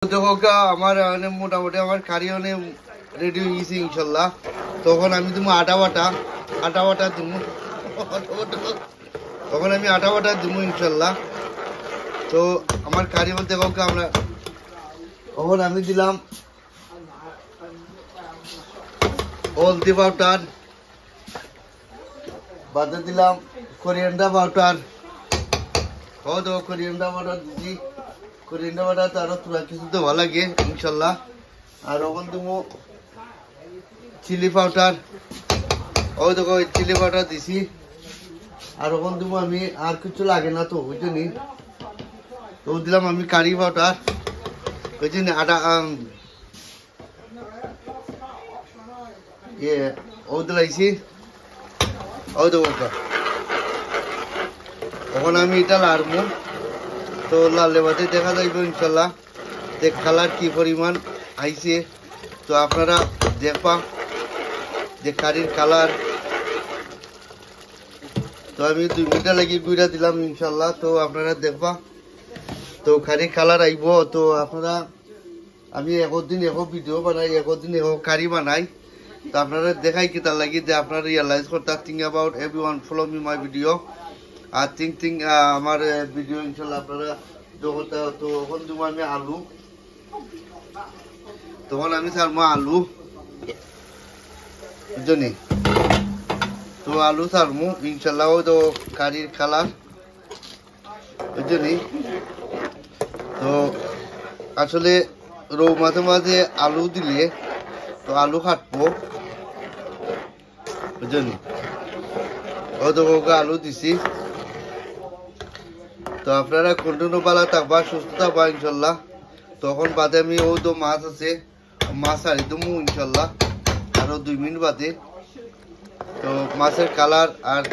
আমার মোটামুটি আমার কারি রেডি হয়ে গেছে ইনশাল্লাহ। তখন আমি তুমি আটা বাটা দিব, তখন আমি আটা বাটা দিব ইনশাল্লাহ। তো আমার কারি বলতে আমরা তখন আমি দিলাম হলদি পাউডার, বাদে দিলাম কোরিয়ান্ডার পাউডার, কোরিয়ান্ডার পাউডার দিচ্ছি। কোরিয়ান্ডার পাউডার তো আরো তোরা কিছু তো ভালো লাগে ইনশাল্লাহ। আর ওখান তুমি চিলি পাউডার, ওই দেখো চিলি পাউডার দিছি। আর ওখান তুমি আমি আর কিছু লাগে না তো বুঝলি, তো দিলাম আমি কারি পাউডার বুঝলি, আটা ও দিলাইছি। ওই দেখো তখন আমি এটা লাড়বো, তো লালে বাদে দেখা যাইব ইনশাল্লাহ যে কালার কি পরিমাণ আইছে। তো আপনারা দেখবা যে কারির কালার। তো আমি 2 মিনিট লাগি গুঁড়া দিলাম ইনশাল্লাহ। তো আপনারা দেখবা তো কারির কালার আইব। তো আপনারা আমি একদিন ভিডিও বানাই, একদিন কারি বানাই। তো আপনারা দেখাই কি তার লাগি যে আপনারা রিয়েলাইজ করতে think about everyone follow me my video. আর থিঙ্ক আমার ভিডিও ইনশাল্লাহ আপনারা যখন। তো ওখান তুমি আমি আলু, তখন আমি ছাড়বো আলু বুঝলি। তো আলু ছাড়বো ইনশাল্লাহ। ওই তো কারির কালার বুঝলি। তো আসলে রৌ মাঝে মাঝে আলু দিলে তো আলু কাটবো বুঝলি। ওই তো আলু দিছি। তো আপনারা কন্টিনিউ ভালো থাকবা, সুস্থ থাকবা ইনশাল্লাহ। তখন বাদে আমি ওই তো মাছ আছে, মাছ ছাড়ি দেবো ইনশাল্লাহ আরো 2 মিনিট বাদে। তো মাছের কালার আর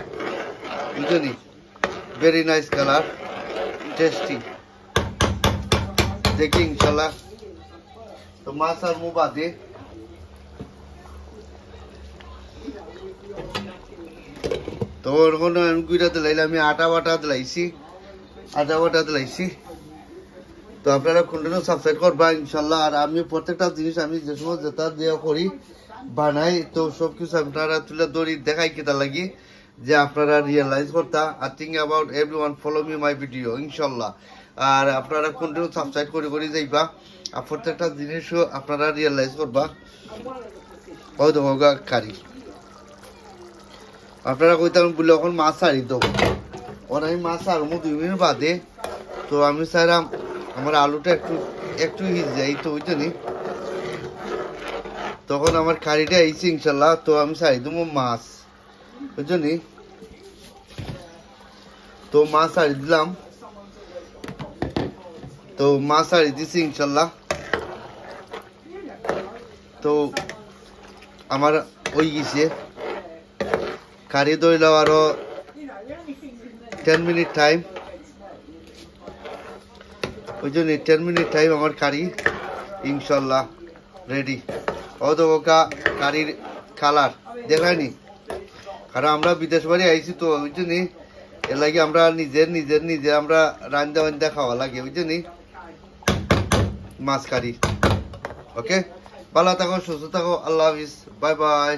বুঝলি ভেরি নাইস কালার, টেস্টি দেখি ইনশাল্লাহ। তো মাছ আর মু বাদে তো ওরকম আমি গুঁড়া দিলাইলে আমি আটা বাটা দিলাইছি। তো আপনারা কন্টিনিউ সাবস্ক্রাইব করবা ইনশাল্লাহ। আর আমি প্রত্যেকটা জিনিস আমি যে সময় যেটা দেওয়া করি বানাই, তো সবকিছু আপনারা তুলে ধরি দেখাই কেটা লাগি যে আপনারা রিয়েলাইজ করতা। আর think about everyone follow me my video ইনশাল্লাহ। আর আপনারা কন্টিনিউ সাবস্ক্রাইব করে যাইবা, আর প্রত্যেকটা জিনিসও আপনারা রিয়েলাইজ করবা। ওই তো কারি আপনারা কইতে বলে এখন মাছ ছাড়ি দেবো, ওর আমি মাছ ছাড়বো 2 মিনিট বাদে। তো আমি চাইলাম আমার আলুটা একটু হিট যায় তো বুঝলি। তখন আমার কারিটা আইছে ইনশাল্লাহ। তো আমি ছাড়ি দেবো মাছ বুঝলি। তো মাছ ছাড়ি দিলাম, তো মাছ ছাড়ি দিছি ইনশাল্লাহ। তো আমার ওই গেছে কারি দইলাও আরো 10 মিনিট টাইম বুঝলি। 10 মিনিট টাইম আমার কারি ইনশাল্লাহ রেডি। ও তো কারির কালার দেখায়নি, কারণ আমরা বিদেশ বাড়ি আইছি তো বুঝলি, এর লাগে আমরা নিজের আমরা রান্দা খাওয়া লাগে বুঝলি মাছ কারি। ওকে, ভালো থাকো, সুস্থ থাকো, আল্লাহ হাফিজ, বাই বাই।